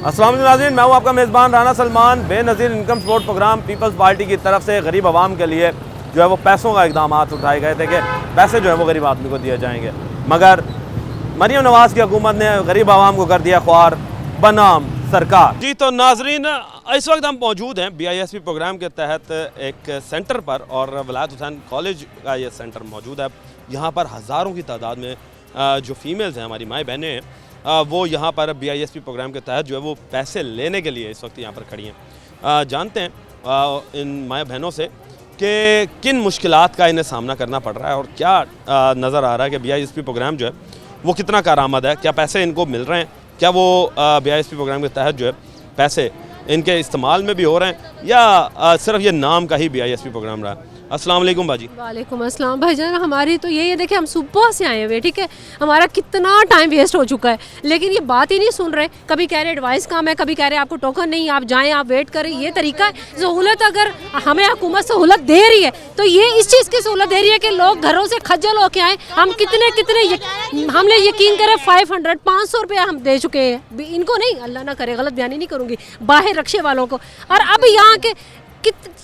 अस्सलाम वालेकुम नाज़रीन, मैं हूँ आपका मेज़बान Rana Salman. Benazir Income Support Programme Peoples Party की तरफ से गरीब आवाम के लिए जो है वो पैसों का इक़दाम उठाए गए थे कि पैसे जो है वो गरीब आदमी को दिए जाएंगे, मगर मरीम नवाज़ की हुकूमत ने गरीब आवाम को कर दिया ख्वार बनाम सरकार। जी तो नाज़रीन, इस वक्त हम मौजूद हैं BISP प्रोग्राम के तहत एक सेंटर पर, और वलायत हुसैन कॉलेज का ये सेंटर मौजूद है। यहाँ पर हज़ारों की तादाद में जो फ़ीमेल्स हैं, हमारी माएँ बहनें हैं, वो यहाँ पर BISP प्रोग्राम के तहत जो है वो पैसे लेने के लिए इस वक्त यहाँ पर खड़ी हैं। जानते हैं इन माएँ बहनों से कि किन मुश्किलात का इन्हें सामना करना पड़ रहा है और क्या नज़र आ रहा है कि BISP प्रोग्राम जो है वो कितना कारआमद है, क्या पैसे इनको मिल रहे हैं, क्या वो BISP प्रोग्राम के तहत जो है पैसे इनके इस्तेमाल में भी हो रहे हैं या सिर्फ ये नाम का ही BISP प्रोग्राम रहा है। अस्सलाम वालेकुम बाजी। वालेकुम अस्सलाम भाईजान। हमारी तो यही है, देखिए हम सुबह से आए हुए, ठीक है, हमारा कितना टाइम वेस्ट हो चुका है, लेकिन ये बात ही नहीं सुन रहे। कभी कह रहे एडवाइस काम है, कभी कह रहे आपको टोकन नहीं, आप जाएं, आप वेट करें। ये तरीका है सहूलत, अगर हमें हुकूमत सहूलत दे रही है तो ये इस चीज़ की सहूलत दे रही है कि लोग घरों से खज्जल होके आएँ। हम हमने यकीन करें 500 रुपया हम दे चुके हैं इनको, नहीं अल्लाह ना करे गलत बयानी नहीं करूँगी, बाहर रक्शे वालों को। और अब यहाँ के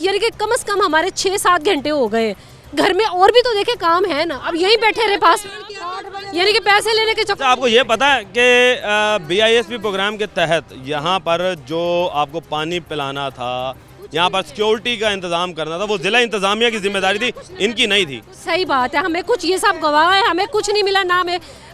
यानी कि कम से कम हमारे 6-7 घंटे हो गए घर में, और भी तो देखे काम है ना, अब यहीं बैठे रहे पास, यानी कि पैसे लेने के चक्कर। आपको ये पता है कि BISP प्रोग्राम के तहत यहाँ पर जो आपको पानी पिलाना था, यहाँ पर सिक्योरिटी का इंतजाम करना था, वो जिला इंतजामिया की जिम्मेदारी थी, इनकी नहीं थी। सही बात है, हमें कुछ ये सब गवाह है, हमें कुछ नहीं मिला, ना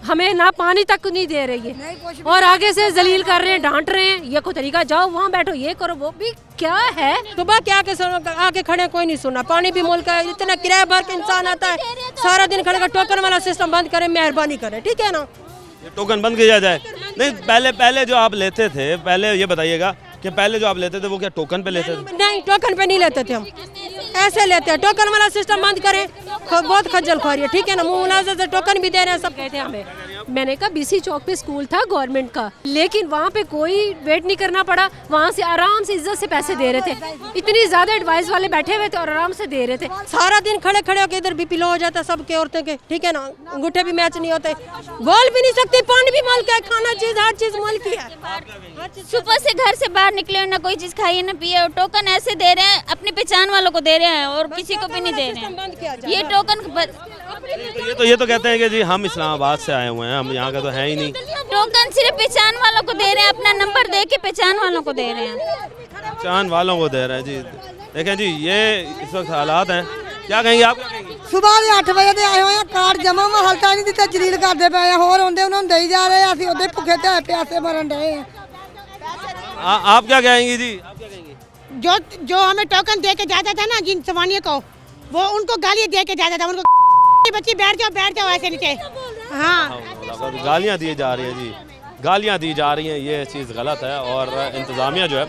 हमें ना पानी तक नहीं दे रही है, और आगे से जलील कर रहे हैं, डांट रहे हैं। ये कोई तरीका, जाओ वहाँ बैठो, ये करो, वो भी क्या है। सुबह क्या आके खड़े, कोई नहीं सुना। पानी भी मुल्क है, इतना किराया भर के इंसान आता है, सारा दिन खड़े का। टोकन वाला सिस्टम बंद करें, मेहरबानी करें, ठीक है ना। ये टोकन बंद किया जाए। नहीं, पहले जो आप लेते थे, पहले ये बताइएगा कि पहले जो आप लेते थे वो क्या टोकन पे लेते थे? नहीं, टोकन पे नहीं लेते थे हम, ऐसे लेते हैं। टोकन वाला सिस्टम बंद करें, बहुत खज्जल खुआरी है, ठीक है ना। मुनाज़र से टोकन भी दे रहे हैं, सब कहते हैं हमें। मैंने कहा BC चौक पे स्कूल था गवर्नमेंट का, लेकिन वहाँ पे कोई वेट नहीं करना पड़ा, वहाँ से आराम से इज्जत से पैसे दे रहे थे। इतनी ज्यादा एडवाइस वाले बैठे हुए थे और आराम से दे रहे थे। सारा दिन खड़े खड़े होकर इधर BP लो हो जाता है सबके, औरतों के, ठीक है ना। अंगूठे भी मैच नहीं होते, बोल भी नहीं सकते, पानी भी मुल्क है, खाना चीज हर चीज मुल्क की है। सुबह से घर से बाहर निकले ना कोई चीज खाइए ना पिए, टोकन ऐसे दे रहे हैं, अपनी पहचान वालों को दे रहे हैं और किसी को भी नहीं दे रहे हैं। ये टोकन ये तो कहते हैं कि जी हम इस्लामाबाद से आए हुए हैं, हम यहाँ का तो है ही नहीं। टोकन सिर्फ पहचान वालों को दे रहे हैं, अपना नंबर दे के पहचान वालों को दे रहे हैं, पहचान वालों को दे रहे हैं। जी देखें जी, ये इस वक्त हालात हैं। क्या कहेंगे आप? सुबह के 8 बजे के आए हुए हैं, कार्ड जमा में हल्का नहीं दिता, जलील करते पे हैं, होर आंदे उन्होंने दे जा रहे हैं, असं उधर भुखे ते प्यासे मरन रहे हैं। आप क्या कहेंगी जी? आप क्या कहेंगी? जो हमें टोकन दे के जाता था ना जिन सवानियों को, वो उनको गालियाँ दे के जाता था, उनको बच्ची बैठ जाओ ऐसे नीचे। हाँ, गालियाँ दी जा रही है जी, गालियाँ दी जा रही हैं, ये चीज़ गलत है। और इंतज़ामिया जो है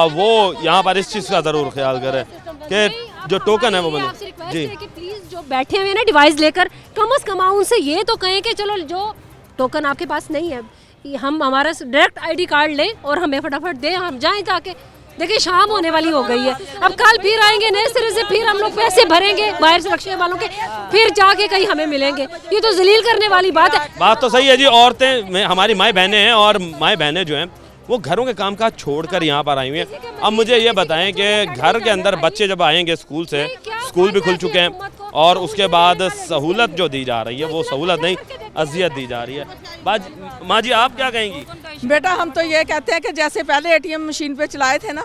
वो यहाँ पर इस चीज़ का ज़रूर ख्याल करे कि जो टोकन है वो मिले। जी प्लीज जो बैठे हुए ना डिवाइस लेकर, कम से कम उनसे ये तो कहें कि चलो जो टोकन आपके पास नहीं है, हम हमारा डायरेक्ट ID कार्ड लें और हमें फटाफट दें, हम जाएं जाके। देखिए शाम होने वाली हो गई है, अब कल फिर आएंगे नए सिरे से, फिर हम लोग पैसे भरेंगे बाहर से रक्शे वालों के, फिर जाके कहीं हमें मिलेंगे। ये तो जलील करने वाली बात है। बात तो सही है जी। औरतें हमारी माएँ बहनें हैं, और माएँ बहनें जो हैं वो घरों के कामकाज छोड़कर यहाँ पर आई हुई हैं। अब मुझे ये बताएं कि घर के अंदर बच्चे जब आएंगे स्कूल से, स्कूल भी खुल चुके हैं, और उसके बाद सहूलत जो दी जा रही है वो सहूलत नहीं, अजियत दी जा रही है। माँ जी आप क्या कहेंगी? बेटा हम तो ये कहते हैं कि जैसे पहले ATM मशीन पे चलाए थे ना,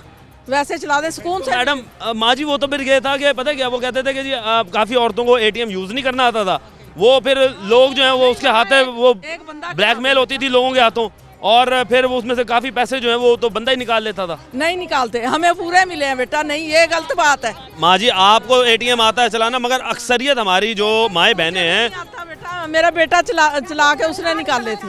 वैसे चला दें सुकून से। मैडम माँ जी, वो तो फिर ये था कि पता है क्या, वो कहते थे कि जी काफ़ी औरतों को ATM यूज़ नहीं करना आता था, वो फिर लोग जो हैं वो उसके हाथ में वो ब्लैकमेल होती थी लोगों के हाथों, और फिर वो उसमें से काफ़ी पैसे जो हैं वो तो बंदा ही निकाल लेता था। नहीं निकालते, हमें पूरे मिले हैं बेटा, नहीं ये गलत बात है। माँ जी आपको ATM आता है चलाना, मगर अक्सरियत हमारी जो माएँ बहनें हैं, बेटा मेरा बेटा चला के उसने निकाले थे,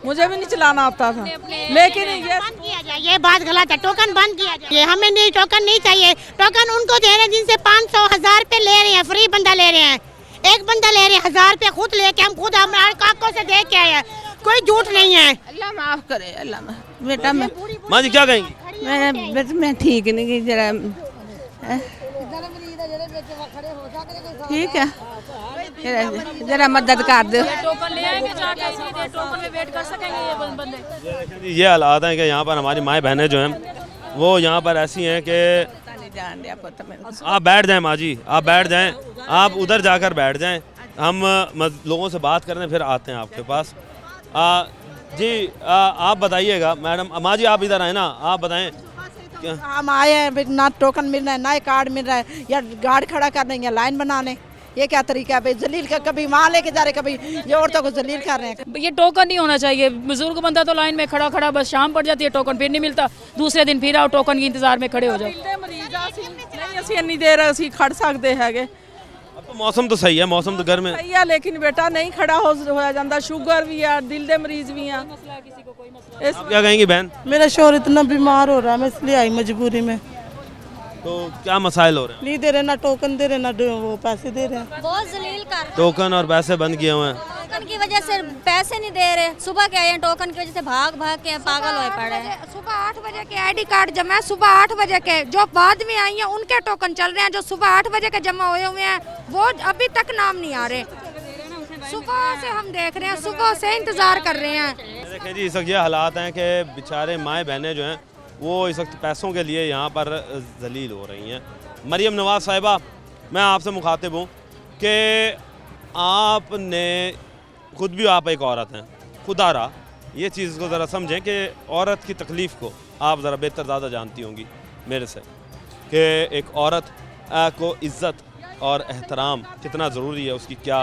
मुझे भी नहीं चलाना आता था, लेकिन ये बंद किया जाए, ये बात गलत है। टोकन बंद किया जाए, हमें नहीं, टोकन नहीं चाहिए। टोकन उनको दे रहे हैं जिनसे 500-1000 रुपये ले रहे हैं, फ्री बंदा ले रहे हैं। एक बंदा ले रहे हैं 1000 रुपये, खुद लेके हम खुद हमारे काकों से दे के आए हैं, कोई झूठ नहीं है। अल्लाह माफ करे, अल्लाह बेटा। माँ जी क्या कहेंगी? मैं ठीक नहीं गई जरा, ठीक है। जरा मदद कर दो। टोकन ले आएंगे जाके सीधे टोकन में वेट कर सकेंगे ये बंदे। ये हालात हैं कि यहाँ पर हमारी माएँ बहनें जो हैं वो यहाँ पर ऐसी हैं कि आप बैठ जाएं माँ जी, आप बैठ जाएं, आप उधर जाकर बैठ जाएं, हम लोगों से बात करने फिर आते हैं आपके पास। जी आप बताइएगा मैडम, माँ जी आप इधर आए ना, आप बताएं। हम आए हैं, ना टोकन मिल रहा है, ना कार्ड मिल रहा है, या गाड़ी खड़ा कर रहे हैं, लाइन बनाने, ये क्या तरीका है भाई? जलील का कभी वहाँ लेके जा रहे, कभी ये औरतों को जलील कर रहे हैं। ये टोकन नहीं होना चाहिए। बुजुर्ग बंदा तो लाइन में खड़ा खड़ा बस शाम पड़ जाती है, टोकन फिर नहीं मिलता, दूसरे दिन फिर आओ टोकन के इंतजार में खड़े हो जाओ। नहीं ਅਸੀਂ ਇੰਨੀ ਦੇਰ ਅਸੀਂ ਖੜ ਸਕਦੇ ਹੈਗੇ। अब तो मौसम तो सही है, मौसम तो गर्म है। ਸਹੀ ਆ ਲੇਕਿਨ ਬੇਟਾ ਨਹੀਂ ਖੜਾ ਹੋਇਆ ਜਾਂਦਾ, ਸ਼ੂਗਰ ਵੀ ਆ, ਦਿਲ ਦੇ ਮਰੀਜ਼ ਵੀ ਆ। आप क्या कहेंगी बहन? मेरा शोहर इतना बीमार हो रहा है, मैं इसलिए आई मजबूरी में। तो क्या मसाइल हो रहे हैं? नहीं दे रहे, ना टोकन दे रहे, ना वो पैसे दे रहे हैं। बहुत जलील कर टोकन और पैसे बंद किए हुए हैं। टोकन की वजह से पैसे नहीं दे रहे, सुबह के आए हैं टोकन की वजह से भाग भाग के पागल होए पड़े हैं। सुबह 8 बजे के आईडी कार्ड जमा है, सुबह 8 बजे के जो बाद में आई हैं उनके टोकन चल रहे हैं, जो सुबह 8 बजे के जमा हुए हुए हैं वो अभी तक नाम नहीं आ रहे। सुबह से हम देख रहे हैं, सुबह से इंतजार कर रहे हैं। देखें जी, इस वक्त ये हालात हैं कि बेचारे माएँ बहनें जो हैं वो इस वक्त पैसों के लिए यहाँ पर जलील हो रही हैं। मरियम नवाज़ साहिबा, मैं आपसे मुखातिब हूँ कि आपने खुद भी, आप एक औरत हैं, खुदारा ये चीज़ को ज़रा समझें कि औरत की तकलीफ़ को आप ज़रा बेहतर ज़्यादा जानती होंगी मेरे से, कि एक औरत को इज़्ज़त और एहतराम कितना ज़रूरी है, उसकी क्या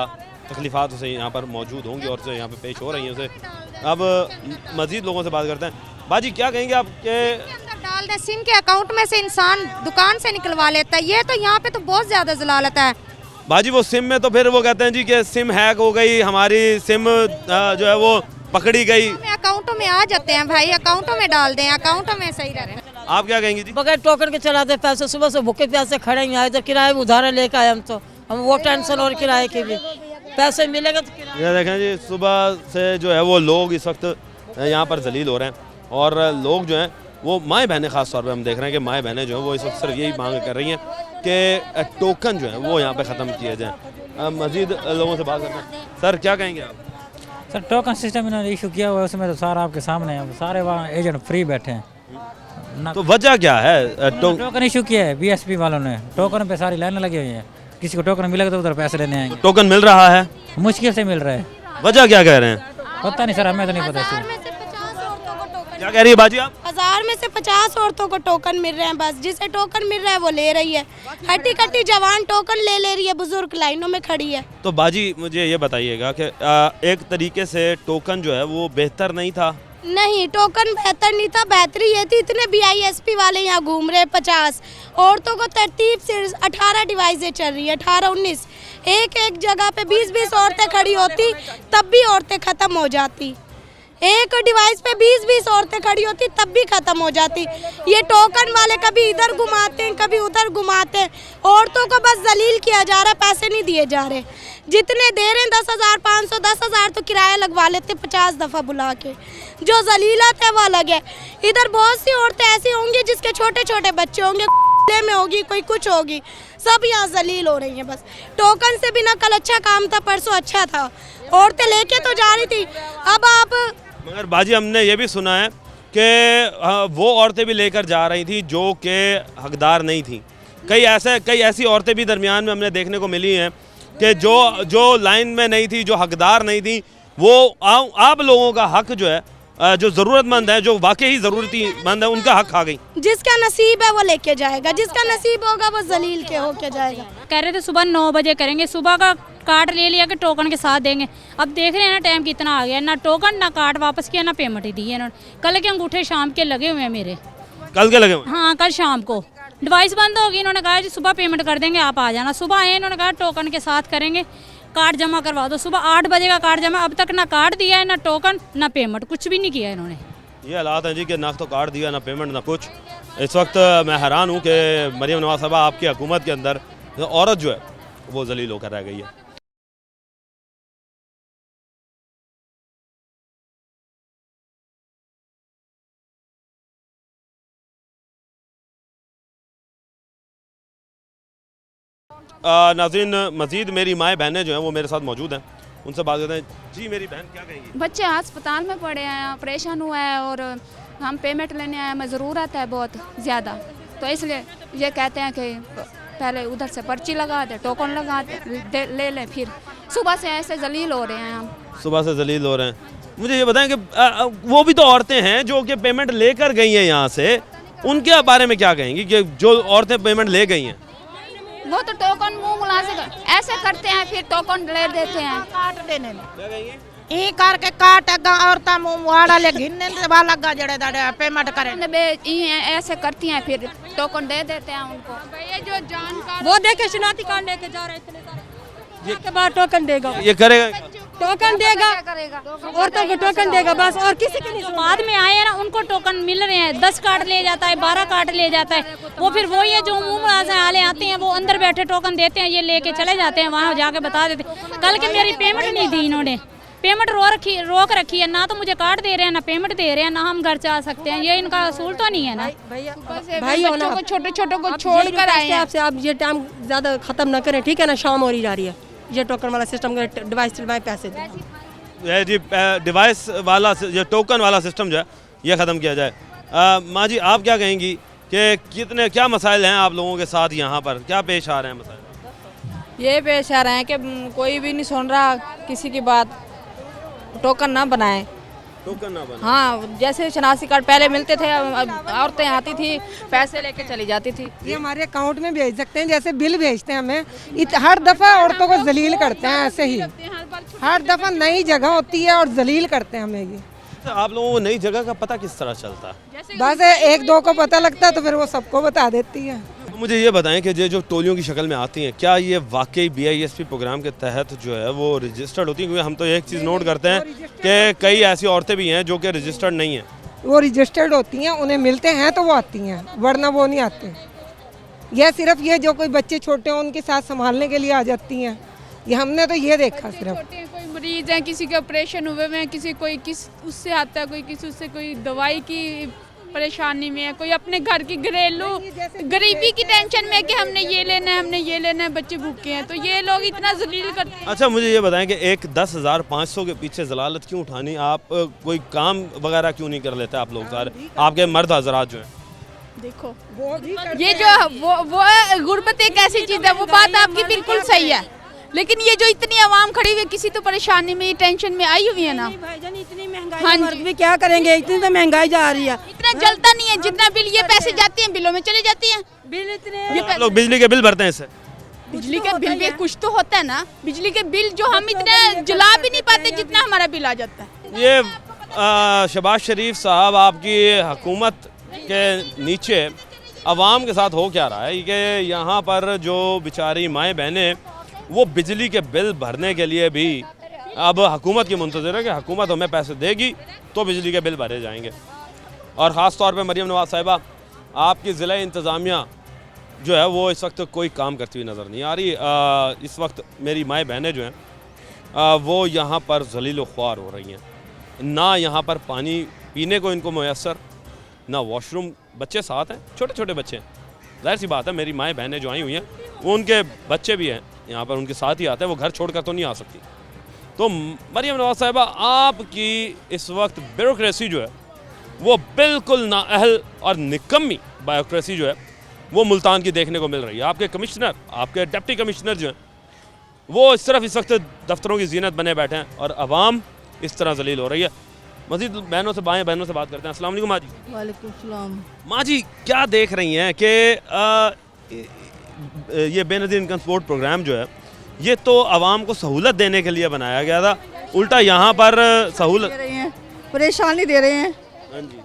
तकलीफ़ात उसे यहाँ पर मौजूद होंगी और जो यहाँ पे पेश हो रही हैं उसे। अब मज़ीद लोगों से बात करते हैं। बाजी क्या कहेंगे आप के अंदर डाल दे, सिम के अकाउंट में से इंसान दुकान से निकलवा लेता है, ये तो यहाँ पे तो बहुत ज्यादा जलालत है। बाजी वो सिम में तो फिर वो कहते हैं जी कि सिम हैक हो गई, हमारी सिम जो है वो पकड़ी गई। अकाउंटों में आ जाते हैं भाई, अकाउंटों में डाल दें, अकाउंटों में सही रहे। आप क्या कहेंगे जी? बगैर टोकन के चलाते पैसे, सुबह से भूखे प्यासे खड़े हैं, इधर किराए में उधार लेके आए हम वो टेंशन और किराए की भी, पैसे मिलेगा तो। ये देखें जी, सुबह से जो है वो लोग इस वक्त यहाँ पर जलील हो रहे हैं और लोग जो हैं वो माएँ बहनें ख़ास तौर पे हम देख रहे हैं कि माएँ बहनें जो हैं वो इस वक्त सिर्फ यही मांग कर रही हैं कि टोकन जो है वो यहाँ पे ख़त्म किए जाएँ। मज़ीद लोगों से बात करते हैं। सर क्या कहेंगे आप? सर टोकन सिस्टम इन्होंने इशू किया हुआ है, उसमें तो सारा आपके सामने है, सारे वहाँ एजेंट फ्री बैठे हैं। तो वजह क्या है? टोकन इशू किया है बीएसपी वालों ने, टोकन पे सारी लाइनें लगी हुई हैं, किसी को टोकन मिलेगा तो उधर पैसे लेने आएंगे। टोकन मिल रहा है? मुश्किल से मिल रहा है। वजह क्या कह रहे हैं? पता नहीं सर, हमें तो नहीं पता। क्या कह रही है बाजी आप? 1000 में से 50 औरतों को टोकन मिल रहे हैं, बस जिसे टोकन मिल रहा है वो ले रही है। हट्टी कट्टी जवान टोकन ले रही है, बुजुर्ग लाइनों में खड़ी है। तो बाजी मुझे ये बताइएगा कि एक तरीके से टोकन जो है वो बेहतर नहीं था? नहीं, टोकन बेहतर नहीं था, बेहतरी ये थी इतने BISP वाले यहाँ घूम रहे 50 औरतों को तरतीब से 18 डिवाइसें चल रही है, 18-19 एक जगह पे 20-20 औरतें खड़ी होती तब भी औरतें ख़त्म हो जाती। एक डिवाइस पे 20-20 औरतें खड़ी होती तब भी खत्म हो जाती। ये टोकन वाले कभी इधर घुमाते हैं, कभी उधर घुमाते हैं, औरतों को बस जलील किया जा रहा है, पैसे नहीं दिए जा रहे। जितने दे रहे हैं 10,000 500 10,000 तो किराया लगवा लेते 50 दफ़ा बुला के। जो जलीलत है वो अलग है। इधर बहुत सी औरतें ऐसी होंगी जिसके छोटे छोटे बच्चे होंगे, में होगी कोई कुछ होगी, सब यहाँ जलील हो रही हैं। बस टोकन से भी ना कल अच्छा काम था, परसों अच्छा था, औरतें लेके तो जा रही थी, अब आप। मगर बाजी हमने ये भी सुना है कि वो औरतें भी लेकर जा रही थी जो कि हकदार नहीं थी। कई ऐसी औरतें भी दरमियान में हमने देखने को मिली हैं कि जो लाइन में नहीं थी, जो हकदार नहीं थी, वो आप लोगों का हक जो है, जो ज़रूरतमंद है, जो वाकई ज़रूरतमंद है, उनका हक खा गई। जिसका नसीब है वो लेके जाएगा, जिसका नसीब होगा वो जलील के होके जाएगा। कह रहे थे सुबह 9 बजे करेंगे, सुबह का कार्ड ले लिया कि टोकन के साथ देंगे। अब देख रहे हैं ना टाइम कितना आ गया, ना टोकन ना कार्ड वापस किया ना पेमेंट ही दी है इन्होंने। कल के अंगूठे शाम के लगे हुए हैं मेरे। कल के लगे हुए? हाँ, कल शाम को डिवाइस बंद होगी, इन्होंने कहा जी सुबह पेमेंट कर देंगे, आप आ जाना। सुबह आए, इन्होंने कहा टोकन के साथ करेंगे, कार्ड जमा करवा दो। सुबह 8 बजे का कार्ड जमा, अब तक ना कार्ड दिया है, ना टोकन, ना पेमेंट, कुछ भी नहीं किया इन्होंने। ये हालात हैं जी कि ना तो कार्ड दिया, ना पेमेंट, ना कुछ। इस वक्त मैं हैरान हूँ कि मरियम नवाज साहबा आपकी हुकूमत के अंदर औरत जो है वो जलील होकर रह गई है। नाज़रीन मज़ीद मेरी माएँ बहनें जो हैं वो मेरे साथ मौजूद हैं, उनसे बात करते हैं। जी मेरी बहन क्या कहेंगी? बच्चे अस्पताल में पड़े हैं, ऑपरेशन हुआ है और हम पेमेंट लेने आए, हमें ज़रूरत है बहुत ज़्यादा, तो इसलिए ये कहते हैं कि पहले उधर से पर्ची लगा दे, टोकन लगा दे, ले लें। फिर सुबह से ऐसे जलील हो रहे हैं हम, सुबह से जलील हो रहे हैं। मुझे ये बताएं कि वो भी तो औरतें हैं जो कि पेमेंट लेकर गई हैं यहाँ से, उनके बारे में क्या कहेंगी कि जो औरतें पेमेंट ले गई हैं? वो तो टोकन मुँह मुला से ऐसे करते हैं, फिर टोकन ले देते हैं। काट देने ई करके काट औरत मुहाड़ा ले घिनने वाला जड़े पेमेंट करें ऐसे करती हैं, फिर टोकन दे देते हैं उनको। ये जो जानकार वो देखे शनाख्ती कार्ड लेके जा रहे हैं इतने सारे, के बाद टोकन देगा, ये करेगा, टोकन देगा, औरतों को टोकन देगा बस, और किसी के नहीं। बाद में आए हैं ना उनको टोकन मिल रहे हैं, 10 कार्ड ले जाता है, 12 कार्ड ले जाता है, वो फिर वही है जो मुँह वाले आते हैं, वो अंदर बैठे टोकन देते हैं, ये लेके चले जाते हैं, वहाँ जाके बता देते हैं। कल के मेरी पेमेंट नहीं दी इन्होंने, पेमेंट रोक रखी है, ना तो मुझे कार्ड दे रहे हैं, ना पेमेंट दे रहे हैं, ना हम घर जा सकते हैं। ये इनका असूल तो नहीं है ना। भाई बच्चों को छोटे छोटों को छोड़ कर आए हैं आपसे, आप ये टाइम ज़्यादा ख़त्म ना करें, ठीक है ना? शाम हो रही जा रही है, ये टोकन वाला सिस्टम करें, डिवाइस चलवाएं, पैसे दें जी डिवाइस वाला जो टोकन वाला सिस्टम जो है ये ख़त्म किया जाए। माँ जी आप क्या कहेंगी कि क्या मसाइल हैं आप लोगों के साथ यहाँ पर, क्या पेश आ रहे हैं मसाइल? ये पेश आ रहे हैं कि कोई भी नहीं सुन रहा किसी की बात, टोकन ना बनाए, टोकन ना बनाए। हाँ, जैसे शनाख्ती कार्ड पहले मिलते थे, औरतें आती थी पैसे लेके चली जाती थी। ये हमारे अकाउंट में भेज सकते हैं, जैसे बिल भेजते हैं हमें, हर दफ़ा औरतों को जलील करते हैं, ऐसे ही हर दफ़ा नई जगह होती है और जलील करते हैं हमें। ये तो आप लोगों को नई जगह का पता किस तरह चलता है? बस एक दो को पता लगता है तो फिर वो सबको बता देती है। मुझे ये बताएं कि ये जो टोलियों की शक्ल में आती हैं, क्या ये वाकई BISP प्रोग्राम के तहत जो है वो रजिस्टर्ड होती हैं? क्योंकि हम तो एक चीज़ नोट करते हैं कि कई ऐसी औरतें भी हैं जो कि रजिस्टर्ड नहीं हैं। वो रजिस्टर्ड होती हैं, उन्हें मिलते हैं तो वो आती हैं, वरना वो नहीं आते। यह सिर्फ ये जो कोई बच्चे छोटे हैं उनके साथ संभालने के लिए आ जाती हैं, ये हमने तो ये देखा सिर्फ। कोई मरीज है, किसी के ऑपरेशन हुए हुए हैं, किसी कोई किस उससे आता है, कोई किसी उससे कोई दवाई की परेशानी में है, कोई अपने घर की घरेलू गरीबी की टेंशन में है कि हमने ये लेना है, हमने ये लेना है, बच्चे भूखे हैं, तो ये लोग इतना जलील करते हैं। अच्छा मुझे ये बताएं कि एक 10,500 के पीछे जलालत क्यों उठानी? आप कोई काम वगैरह क्यों नहीं कर लेते आप लोग सारे, आपके मर्द हजरात जो हैं? देखो ये जो वो गुर्बत एक ऐसी चीज़ है, वो बात आपकी बिल्कुल सही है, लेकिन ये जो इतनी आवाम खड़ी हुई किसी तो परेशानी में, टेंशन में आई हुई है ना। भाईजान इतनी महंगाई, हाँ मर्द भी क्या करेंगे, इतनी तो महंगाई जा रही है। इतना जलता नहीं है जितना बिल, ये पैसे जाते हैं बिलों में चले जाती हैं। बिल इतने आप लोग बिजली के बिल भरते हैं इससे? बिजली के बिल भी कुछ तो होता है ना, बिजली के बिल जो हम इतने जला भी नहीं पाते जितना हमारा बिल आ जाता है। ये शहबाज शरीफ साहब आपकी हुकूमत के नीचे अवाम के साथ हो क्या रहा है कि यहाँ पर जो बेचारी माएँ बहनें वो बिजली के बिल भरने के लिए भी अब हुकूमत की मुंतज़िर है कि हुकूमत हमें पैसे देगी तो बिजली के बिल भरे जाएंगे। और ख़ास तौर पे मरियम नवाज़ साहिबा, आपकी ज़िला इंतज़ामिया जो है वो इस वक्त कोई काम करती हुई नज़र नहीं आ रही। इस वक्त मेरी माएँ बहनें जो हैं वो यहाँ पर ज़लील ख्वार हो रही हैं, ना यहाँ पर पानी पीने को इनको मुयस्सर, ना वॉशरूम, बच्चे साथ हैं, छोटे छोटे बच्चे हैं, जाहिर सी बात है मेरी माएँ बहनें जो आई हुई हैं वो उनके बच्चे भी हैं यहाँ पर, उनके साथ ही आते हैं, वो घर छोड़कर तो नहीं आ सकती। तो मरियम नवाज़ साहिबा आपकी इस वक्त ब्यूरोक्रेसी जो है वो बिल्कुल नाअहल और निकम्मी ब्यूरोक्रेसी जो है वो मुल्तान की देखने को मिल रही है। आपके कमिश्नर, आपके डिप्टी कमिश्नर जो हैं वो इस तरफ इस वक्त दफ्तरों की जीनत बने बैठे हैं और आवाम इस तरह जलील हो रही है। मज़ीद बहनों से बहनों से बात करते हैं। अस्सलाम वालेकुम माँ जी। वालेकुम सलाम। माँ जी क्या देख रही हैं कि ये बेनज़ीर इनकम सपोर्ट प्रोग्राम जो है ये तो आवाम को सहूलत देने के लिए बनाया गया था, उल्टा यहाँ पर सहूलत दे रहे हैं, परेशानी दे रहे हैं। हाँ जी,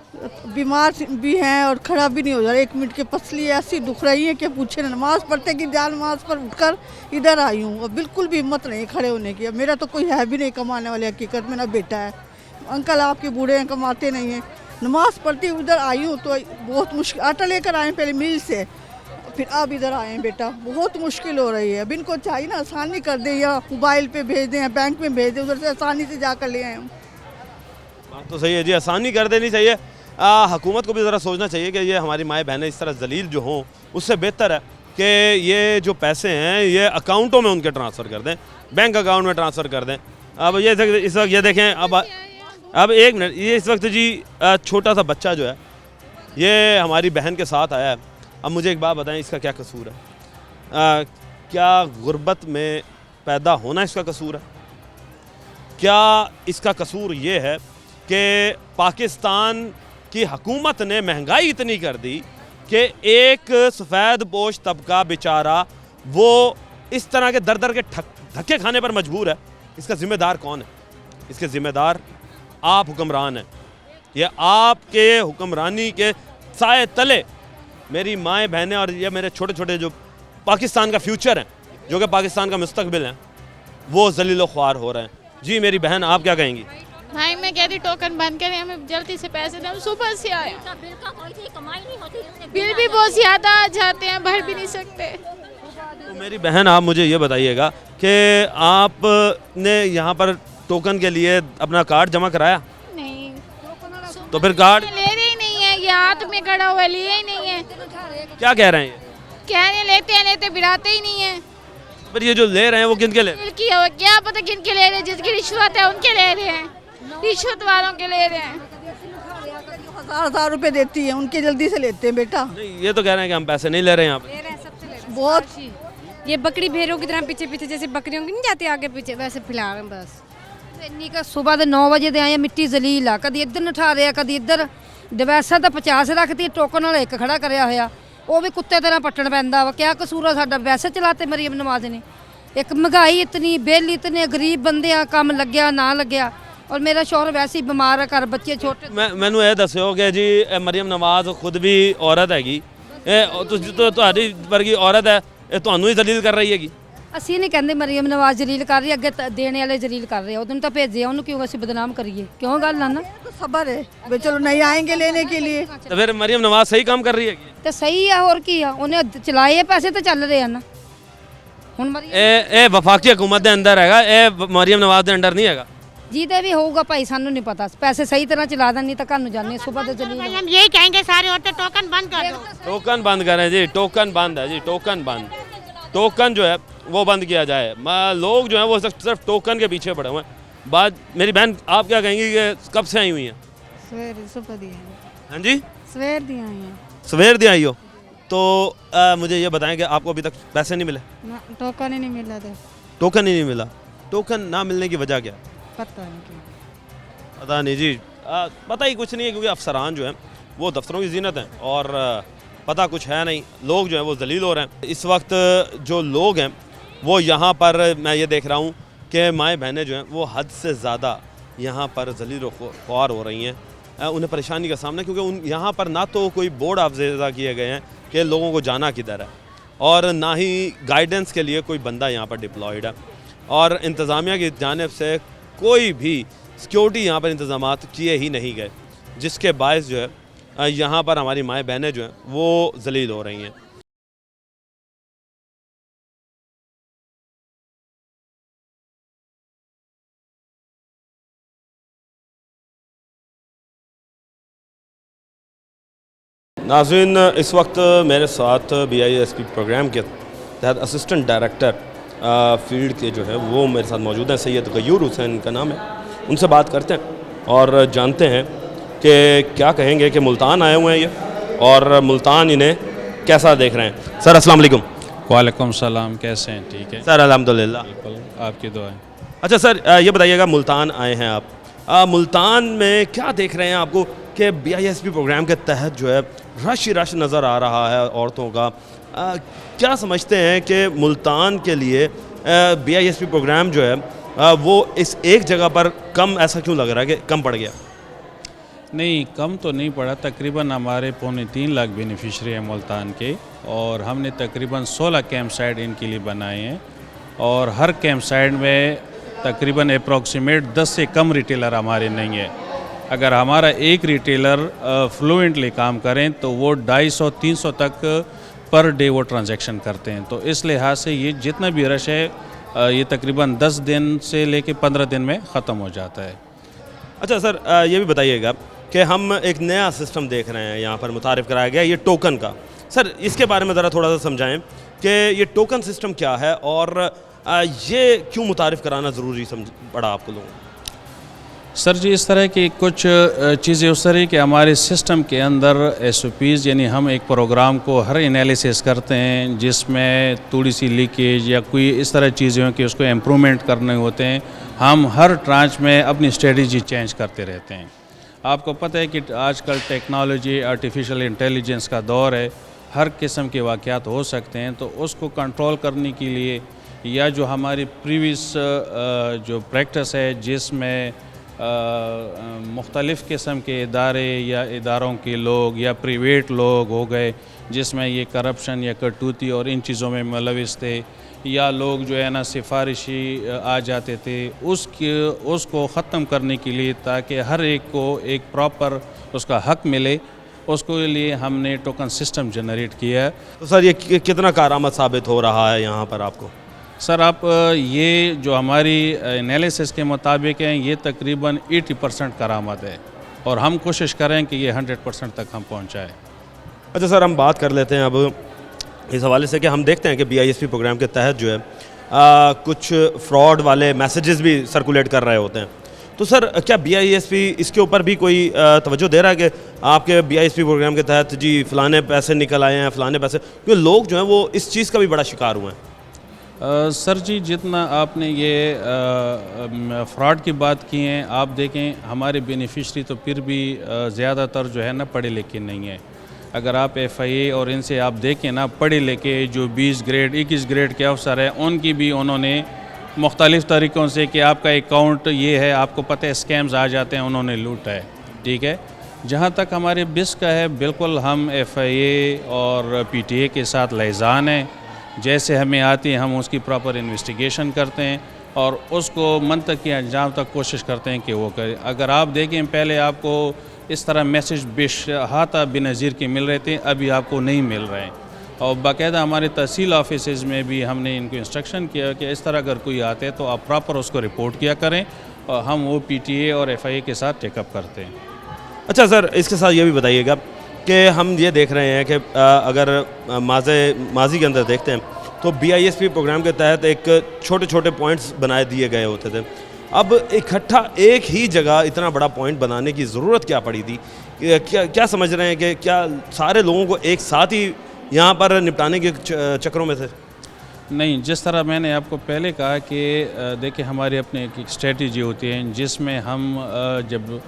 बीमार भी हैं और खड़ा भी नहीं हो जा रहा। 1 मिनट के पसली ऐसी दुख रही है कि पूछे ना। नमाज़ पढ़ते कि जान नमाज पर उठकर इधर आई हूँ और बिल्कुल भी हिम्मत नहीं खड़े होने की। मेरा तो कोई है भी नहीं कमाने वाले, हकीकत में ना बेटा है। अंकल आपके बूढ़े हैं, कमाते नहीं हैं। नमाज़ पढ़ती उधर आई हूँ तो बहुत मुश्किल, आटा लेकर आए पहले मिल से, फिर अब इधर आए हैं बेटा, बहुत मुश्किल हो रही है। अब इनको चाहिए ना आसानी कर दें, या मोबाइल पे भेज दें या बैंक में भेज दें, उधर से आसानी से जाकर ले आए हम। बात तो सही है जी, आसानी कर देनी चाहिए। हुकूमत को भी ज़रा सोचना चाहिए कि ये हमारी माएँ बहनें इस तरह जलील जो हों, उससे बेहतर है कि ये जो पैसे हैं ये अकाउंटों में उनके ट्रांसफ़र कर दें, बैंक अकाउंट में ट्रांसफ़र कर दें। अब ये इस वक्त ये देखें, अब एक मिनट, ये इस वक्त जी छोटा सा बच्चा जो है ये हमारी बहन के साथ आया है। अब मुझे एक बात बताएं, इसका क्या कसूर है? क्या गुर्बत में पैदा होना इसका कसूर है? क्या इसका कसूर ये है कि पाकिस्तान की हुकूमत ने महंगाई इतनी कर दी कि एक सफ़ेद पोश तबका बेचारा वो इस तरह के दर दर के धक्के खाने पर मजबूर है? इसका ज़िम्मेदार कौन है? इसके ज़िम्मेदार आप हुक्मरान हैं। ये आपके हुक्मरानी के साए तले मेरी माएँ बहनें और ये मेरे छोटे छोटे जो पाकिस्तान का फ्यूचर है, जो कि पाकिस्तान का मुस्तकबिल है, वो जलीलो ख्वार हो रहे हैं। जी मेरी बहन, आप क्या कहेंगी? भाई मैं कहती टोकन बंद करें, हमें जल्दी से पैसे दें। हम सुबह से आए, बिल भी बहुत ज़्यादा आ जाते हैं, भर भी नहीं सकते। तो मेरी बहन, आप मुझे ये बताइएगा कि आपने यहाँ पर टोकन के लिए अपना कार्ड जमा कराया? नहीं। तो फिर कार्ड ले रहे ही नहीं है, ये हाथ में खड़ा हुआ लिए ही नहीं है। क्या कह रहे हैं? कह रहे लेते बिराते ही नहीं है। फिर ये जो ले रहे हैं वो किनके ले रहे हैं? क्या पता किनके ले रहे हैं, जिसकी रिश्वत है उनके ले रहे हैं, रिश्वत वालों के ले रहे हैं। 1000 रुपए देती है, उनके जल्दी से लेते हैं बेटा। नहीं, ये तो कह रहे हैं कि हम पैसे नहीं ले रहे हैं यहाँ पे। बहुत ये बकरी भेड़ों की तरह पीछे पीछे, जैसे बकरियों की नहीं जाती आगे पीछे, वैसे फिलहा रहे हैं बस। ਇੰਨੀ ਕ ਸਵੇਰ ਦੇ 9 ਵਜੇ ਦੇ ਆਏ ਮਿੱਟੀ ਜ਼ਲੀਲ ਆ, ਕਦੀ ਇੱਧਰ ਨਠਾ ਰਿਹਾ ਕਦੀ ਇੱਧਰ। ਡਿਵੈਸਾਂ ਤਾਂ 50 ਰੱਖਤੀ, ਟੋਕਨ ਵਾਲਾ ਇੱਕ ਖੜਾ ਕਰਿਆ ਹੋਇਆ, ਉਹ ਵੀ ਕੁੱਤੇ ਤਰ੍ਹਾਂ ਪੱਟਣ ਪੈਂਦਾ ਵਾ। ਕਿਆ ਕਸੂਰ ਆ ਸਾਡਾ? ਵੈਸੇ ਚਲਾਤੇ ਮਰੀਮ ਨਵਾਜ਼ ਨੇ। ਇੱਕ ਮਹਿੰਗਾਈ ਇਤਨੀ, ਬਿੱਲ ਇਤਨੇ, ਗਰੀਬ ਬੰਦੇ ਆ, ਕੰਮ ਲੱਗਿਆ ਨਾ ਲੱਗਿਆ। ਔਰ ਮੇਰਾ ਸ਼ੌਹਰ ਵੈਸੇ ਹੀ ਬਿਮਾਰ ਆ, ਘਰ ਬੱਚੇ ਛੋਟੇ। ਮੈਨੂੰ ਇਹ ਦੱਸਿਓ ਕਿ ਜੀ ਮਰੀਮ ਨਵਾਜ਼ ਖੁਦ ਵੀ ਔਰਤ ਹੈਗੀ, ਇਹ ਤੁਸੀਂ ਤੁਹਾਡੀ ਵਰਗੀ ਔਰਤ ਹੈ, ਇਹ ਤੁਹਾਨੂੰ ਹੀ ਜ਼ਲੀਲ ਕਰ ਰਹੀ ਹੈਗੀ? ਅਸੀਂ ਨਹੀਂ ਕਹਿੰਦੇ ਮਰੀਮ ਨਵਾਜ਼ ਜਲੀਲ ਕਰ ਰਹੀ, ਅੱਗੇ ਦੇਣੇ ਵਾਲੇ ਜਲੀਲ ਕਰ ਰਹੇ। ਉਹਨੂੰ ਤਾਂ ਭੇਜਿਆ, ਉਹਨੂੰ ਕਿਉਂ ਅਸੀਂ ਬਦਨਾਮ ਕਰੀਏ? ਕਿਉਂ ਗੱਲ ਆ ਨਾ? सबर है वे, चलो नहीं आएंगे लेने के लिए। तो फिर मरियम नवाज सही काम कर रही है? ਤੇ ਸਹੀ ਆ, ਹੋਰ ਕੀ ਆ? ਉਹਨੇ ਚਲਾਏ ਪੈਸੇ ਤਾਂ ਚੱਲ ਰਹੇ ਆ ਨਾ। ਹੁਣ ਇਹ ਵਫਾਕੀ ਹਕੂਮਤ ਦੇ ਅੰਦਰ ਹੈਗਾ, ਇਹ ਮਰੀਮ ਨਵਾਜ਼ ਦੇ ਅੰਡਰ ਨਹੀਂ ਹੈਗਾ। ਜਿਹਦੇ ਵੀ ਹੋਊਗਾ ਭਾਈ, ਸਾਨੂੰ ਨਹੀਂ ਪਤਾ। ਪੈਸੇ ਸਹੀ ਤਰ੍ਹਾਂ ਚਲਾ ਦੇਣ, ਨਹੀਂ ਤਾਂ ਘਰ ਨੂੰ ਜਾਣੇ सुबह तो जलील। हम यही कहेंगे सारे औरतें टोकन बंद कर दो। टोकन बंद करें जी, टोकन बंद है जी, टोकन बंद। टोकन जो है वो बंद किया जाए। लोग जो है वो सिर्फ टोकन के पीछे पड़े हुए हैं। बात मेरी बहन, आप क्या कहेंगी कि कब से आई हुई हैं? हाँ जी, सवेर दी आई हैं। सवेर दी आई हो तो मुझे ये बताएं कि आपको अभी तक पैसे नहीं मिले? टोकन ही नहीं मिला था। टोकन ही नहीं मिला? टोकन ना मिलने की वजह क्या? पता नहीं। पता नहीं जी, पता ही कुछ नहीं है, क्योंकि अफसरान जो हैं वो दफ्तरों की जीनत हैं और पता कुछ है नहीं। लोग जो हैं वो जलील हो रहे हैं। इस वक्त जो लोग हैं वो यहाँ पर, मैं ये देख रहा हूँ कि माएँ बहनें जो हैं वो हद से ज़्यादा यहाँ पर जलील ख्वार हो रही हैं। उन्हें परेशानी का सामना, क्योंकि यहाँ पर ना तो कोई बोर्ड अफज़ा किए गए हैं कि लोगों को जाना किधर है, और ना ही गाइडेंस के लिए कोई बंदा यहाँ पर डिप्लॉयड है, और इंतज़ामिया की जानिब से कोई भी सिक्योरिटी यहाँ पर इंतज़ाम किए ही नहीं गए, जिसके बायस जो है यहाँ पर हमारी माएँ बहनें जो हैं वो जलील हो रही हैं। नाज़रीन, इस वक्त मेरे साथ BISP प्रोग्राम के तहत असिस्टेंट डायरेक्टर फील्ड के जो है वो मेरे साथ मौजूद हैं। सैयद गयूर हुसैन का नाम है। उनसे बात करते हैं और जानते हैं कि क्या कहेंगे कि मुल्तान आए हुए हैं ये, और मुल्तान इन्हें कैसा देख रहे हैं। सर अस्सलाम वालेकुम। वालेकुम सलाम, कैसे हैं? ठीक है सर, अल्हम्दुलिल्लाह, बिल्कुल आपकी दुआएं। अच्छा सर, ये बताइएगा, मुल्तान आए हैं आप, मुल्तान में क्या देख रहे हैं आपको कि BISP प्रोग्राम के तहत जो है रश नज़र आ रहा है औरतों का? क्या समझते हैं कि मुल्तान के लिए BISP प्रोग्राम जो है वो इस एक जगह पर कम, ऐसा क्यों लग रहा है कि कम पड़ गया? नहीं, कम तो नहीं पड़ा। तकरीबन हमारे 3.25 लाख बेनिफिशरी हैं मुल्तान के, और हमने तकरीबन 16 कैंप साइट इनके लिए बनाए हैं, और हर कैंप साइट में तकरीबन अप्रॉक्सीमेट 10 से कम रिटेलर हमारे नहीं है। अगर हमारा एक रिटेलर फ्लुएंटली काम करें तो वो 250-300 तक पर डे वो ट्रांजैक्शन करते हैं। तो इस लिहाज से ये जितना भी रश है ये तकरीबन 10 दिन से लेके 15 दिन में ख़त्म हो जाता है। अच्छा सर, ये भी बताइएगा कि हम एक नया सिस्टम देख रहे हैं यहाँ पर मुतारिफ़ कराया गया, ये टोकन का। सर, इसके बारे में ज़रा थोड़ा सा समझाएं कि ये टोकन सिस्टम क्या है और ये क्यों मुतारिफ कराना ज़रूरी पड़ा आपको लोगों को? सर जी, इस तरह की कुछ चीज़ें उस तरह कि हमारे सिस्टम के अंदर SOPs, यानी हम एक प्रोग्राम को हर एनालिसिस करते हैं जिसमें थोड़ी सी लीकेज या कोई इस तरह चीज़ें कि उसको इम्प्रूवमेंट करने होते हैं। हम हर ट्रांच में अपनी स्ट्रेटजी चेंज करते रहते हैं। आपको पता है कि आजकल टेक्नोलॉजी, आर्टिफिशियल इंटेलिजेंस का दौर है, हर किस्म के वाक़यात हो सकते हैं, तो उसको कंट्रोल करने के लिए या जो हमारी प्रीवियस जो प्रैक्टिस है जिसमें मुख्तलिफ़ किस्म के इदारे या इदारों के लोग या प्राइवेट लोग हो गए जिसमें ये करप्शन या कटौती और इन चीज़ों में मुलविस थे, या लोग जो है ना सिफारिशी आ जाते थे, उसको ख़त्म करने के लिए ताकि हर एक को एक प्रॉपर उसका हक मिले, उसको लिए हमने टोकन सिस्टम जनरेट किया है। तो सर ये कितना कारआमद साबित हो रहा है यहाँ पर आपको? सर आप ये जो हमारी एनालिसिस के मुताबिक हैं ये तकरीबन 80% करामत है और हम कोशिश करें कि ये 100% तक हम पहुँचाएँ। अच्छा सर, हम बात कर लेते हैं अब इस हवाले से कि हम देखते हैं कि BISP प्रोग्राम के तहत जो है कुछ फ्रॉड वाले मैसेजेस भी सर्कुलेट कर रहे होते हैं। तो सर क्या BISP इसके ऊपर भी कोई तवज्जो दे रहा है कि आपके BISP प्रोग्राम के तहत जी फ़लाने पैसे निकल आए हैं, फ़लाने पैसे, क्योंकि लोग जो हैं वो इस चीज़ का भी बड़ा शिकार हुए हैं? सर जी, जितना आपने ये फ्रॉड की बात की है, आप देखें हमारे बेनिफिशरी तो फिर भी ज़्यादातर जो है ना पढ़े लिखे नहीं है। अगर आप FIA और इनसे आप देखें ना, पढ़े लिखे जो 20 ग्रेड 21 ग्रेड के अफसर हैं उनकी भी उन्होंने मुख्तलिफ़ तरीक़ों से कि आपका अकाउंट ये है, आपको पता है स्कैम्स आ जाते हैं, उन्होंने लूटा है। ठीक है, जहाँ तक हमारे बिस का है बिल्कुल हम FIA और PTA के साथ लैज़ान हैं। जैसे हमें आती है हम उसकी प्रॉपर इन्वेस्टिगेशन करते हैं और उसको मंतक के अंजाम तक कोशिश करते हैं कि वो करें। अगर आप देखें पहले आपको इस तरह मैसेज बेहाता बेनज़ीर के मिल रहे थे, अभी आपको नहीं मिल रहे हैं और बाकायदा हमारे तहसील ऑफिस में भी हमने इनको इंस्ट्रक्शन किया कि इस तरह अगर कोई आते हैं तो आप प्रॉपर उसको रिपोर्ट किया करें और हम वो PTA और FIA के साथ टेकअप करते हैं। अच्छा सर, इसके साथ ये भी बताइएगा कि हम ये देख रहे हैं कि अगर माजी के अंदर देखते हैं तो BISP प्रोग्राम के तहत एक छोटे छोटे पॉइंट्स बनाए दिए गए होते थे। अब इकट्ठा एक ही जगह इतना बड़ा पॉइंट बनाने की ज़रूरत क्या पड़ी थी? क्या समझ रहे हैं कि क्या सारे लोगों को एक साथ ही यहाँ पर निपटाने के चक्रों में थे? नहीं, जिस तरह मैंने आपको पहले कहा कि देखिए हमारी अपनी एक स्ट्रेटजी होती है जिसमें हम जब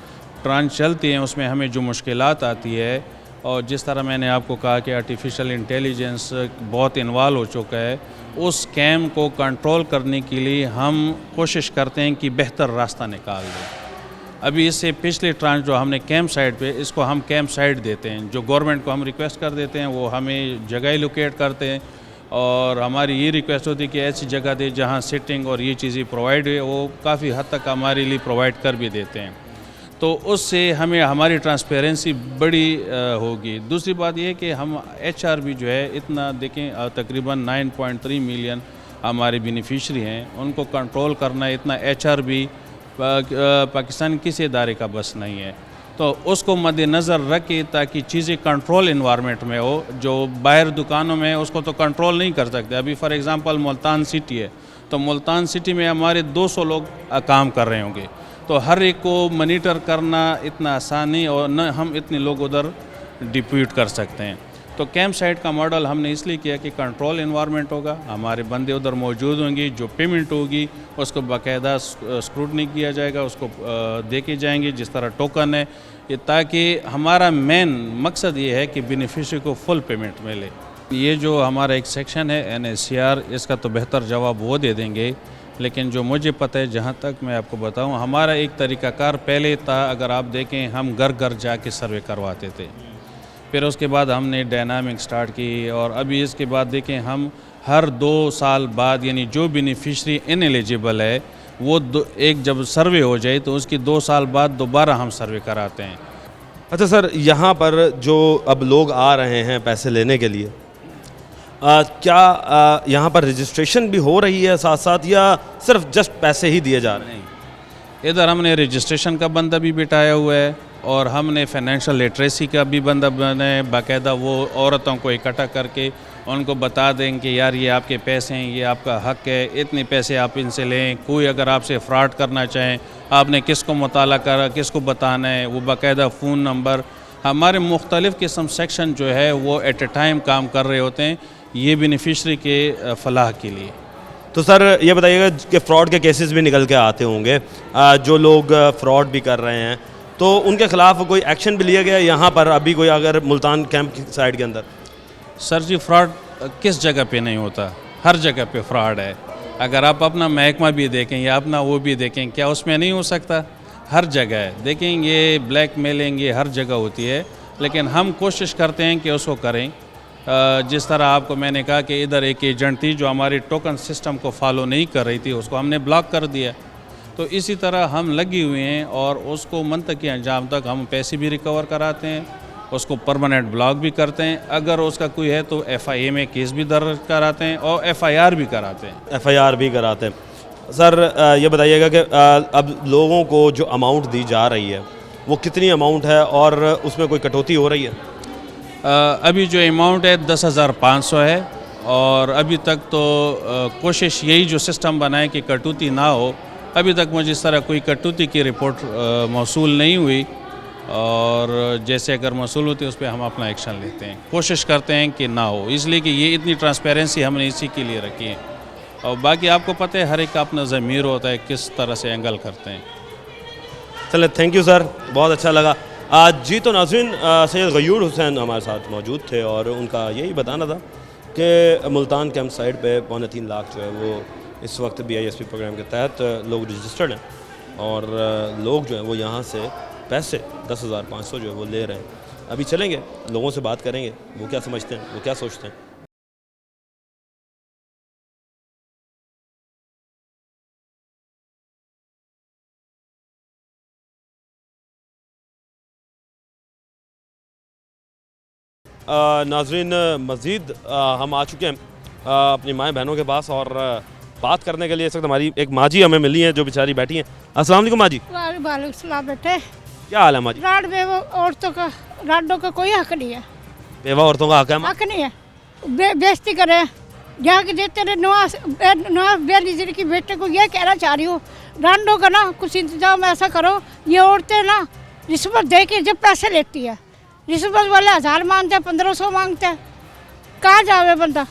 ट्रांच चलती हैं उसमें हमें जो मुश्किलात आती है, और जिस तरह मैंने आपको कहा कि आर्टिफिशियल इंटेलिजेंस बहुत इन्वॉल्व हो चुका है, उस स्कैम को कंट्रोल करने के लिए हम कोशिश करते हैं कि बेहतर रास्ता निकाल दें। अभी इससे पिछले ट्रांच जो हमने कैंप साइट पे, इसको हम कैंप साइट देते हैं, जो गवर्नमेंट को हम रिक्वेस्ट कर देते हैं वो हमें जगह लोकेट करते हैं और हमारी ये रिक्वेस्ट होती है कि ऐसी जगह दे जहाँ सिटिंग और ये चीज़ें प्रोवाइड हुए, वो काफ़ी हद तक हमारे लिए प्रोवाइड कर भी देते हैं। तो उससे हमें हमारी ट्रांसपेरेंसी बड़ी होगी। दूसरी बात ये कि हम HR भी जो है इतना देखें तकरीबन 9.3 मिलियन हमारे बेनिफिशरी हैं, उनको कंट्रोल करना इतना HR भी पाकिस्तान किसी इदारे का बस नहीं है। तो उसको मद्देनज़र रख के ताकि चीज़ें कंट्रोल इन्वायरमेंट में हो, जो बाहर दुकानों में उसको तो कंट्रोल नहीं कर सकते। अभी फॉर एग्ज़ाम्पल मुल्तान सिटी है, तो मुल्तान सिटी में हमारे 200 लोग काम कर रहे होंगे, तो हर एक को मॉनिटर करना इतना आसान नहीं और न हम इतने लोग उधर डिप्यूट कर सकते हैं। तो कैंप साइट का मॉडल हमने इसलिए किया कि कंट्रोल इन्वायरमेंट होगा, हमारे बंदे उधर मौजूद होंगे, जो पेमेंट होगी उसको बाकायदा स्क्रूटनी किया जाएगा, उसको देखे जाएंगे जिस तरह टोकन है, ये ताकि हमारा मेन मकसद ये है कि बेनिफिशरी को फुल पेमेंट मिले। ये जो हमारा एक सेक्शन है NSCR, इसका तो बेहतर जवाब वो दे देंगे, लेकिन जो मुझे पता है जहाँ तक मैं आपको बताऊँ, हमारा एक तरीक़ाकार पहले था। अगर आप देखें हम घर घर जाके सर्वे करवाते थे, फिर उसके बाद हमने डायनामिक स्टार्ट की और अभी इसके बाद देखें हम हर 2 साल बाद, यानी जो बेनिफिशरी इनएलिजिबल है वो एक जब सर्वे हो जाए तो उसकी 2 साल बाद दोबारा हम सर्वे कराते हैं। अच्छा सर, यहाँ पर जो अब लोग आ रहे हैं पैसे लेने के लिए, क्या यहाँ पर रजिस्ट्रेशन भी हो रही है साथ साथ, या सिर्फ जस्ट पैसे ही दिए जा रहे हैं? इधर हमने रजिस्ट्रेशन का बंदा भी बिठाया हुआ है और हमने फाइनेंशियल लिटरेसी का भी बंदा बनाया, बाकायदा वो औरतों को इकट्ठा करके उनको बता दें कि यार ये आपके पैसे हैं, ये आपका हक है, इतने पैसे आप इनसे लें। कोई अगर आपसे फ्रॉड करना चाहें, आपने किसको मुताला करा, किसको बताना है, वो बाकायदा फ़ोन नंबर, हमारे मुख्तलिफ़ किस्म सेक्शन जो है वो एट ए टाइम काम कर रहे होते हैं, ये बेनिफिशरी के फ़लाह के लिए। तो सर ये बताइएगा कि फ़्रॉड के केसेस भी निकल के आते होंगे, जो लोग फ़्रॉड भी कर रहे हैं, तो उनके ख़िलाफ़ कोई एक्शन भी लिया गया यहाँ पर अभी कोई, अगर मुल्तान कैंप की साइड के अंदर? सर जी, फ्रॉड किस जगह पे नहीं होता, हर जगह पे फ्रॉड है। अगर आप अपना महकमा भी देखें या अपना वो भी देखें, क्या उसमें नहीं हो सकता? हर जगह है। देखें, ये ब्लैक मेलिंग ये हर जगह होती है, लेकिन हम कोशिश करते हैं कि उसको करें। जिस तरह आपको मैंने कहा कि इधर एक एजेंट थी जो हमारी टोकन सिस्टम को फॉलो नहीं कर रही थी, उसको हमने ब्लॉक कर दिया। तो इसी तरह हम लगे हुए हैं और उसको मंतकी अंजाम तक हम पैसे भी रिकवर कराते हैं, उसको परमानेंट ब्लॉक भी करते हैं। अगर उसका कोई है तो FIA में केस भी दर्ज कराते हैं और FIR भी कराते हैं। FIR भी कराते हैं। सर ये बताइएगा कि अब लोगों को जो अमाउंट दी जा रही है वो कितनी अमाउंट है और उसमें कोई कटौती हो रही है? अभी जो अमाउंट है 10,500 है और अभी तक तो कोशिश यही जो सिस्टम बनाए कि कटौती ना हो। अभी तक मुझे इस तरह कोई कटौती की रिपोर्ट मौसूल नहीं हुई, और जैसे अगर मौसूल होती है उस पर हम अपना एक्शन लेते हैं, कोशिश करते हैं कि ना हो, इसलिए कि ये इतनी ट्रांसपेरेंसी हमने इसी के लिए रखी है। और बाकी आपको पता है हर एक का अपना ज़मीर होता है, किस तरह से एंगल करते हैं। चले, थैंक यू सर, बहुत अच्छा लगा। आज जी तो नाज़रीन, सैयद गयूर हुसैन हमारे साथ मौजूद थे और उनका यही बताना था कि मुल्तान कैंप साइड पे 3.25 लाख जो है वो इस वक्त BISP प्रोग्राम के तहत लोग रजिस्टर्ड हैं और लोग जो हैं वो यहाँ से पैसे 10,500 जो है वो ले रहे हैं। अभी चलेंगे, लोगों से बात करेंगे, वो क्या समझते हैं, वो क्या सोचते हैं। नाज़रीन, मज़ीद हम आ चुके हैं अपनी माएँ बहनों के पास और बात करने के लिए इस वक्त हमारी एक माँ जी हमें मिली हैं जो बेचारी बैठी हैं। अस्सलाम वालेकुम माँ जी। वालेकुम सलाम बेटे। क्या हाल है माँ जी? राड बेवा औरतों का, राडों का कोई हक नहीं है। बेवा औरतों का हक है? हक नहीं है, बेइज्जती करे यहाँ के देते रहे। नवाज बेनज़ीर की बेटे को ये कहना चाह रही हूँ, राडों का ना कुछ इंतजाम ऐसा करो। ये औरतें ना रिश्वत दे के जब पैसे लेती है, रिश्वत वाले 1000 मांगते हैं, 1500 मांगते हैं, कहाँ जावे बंदा।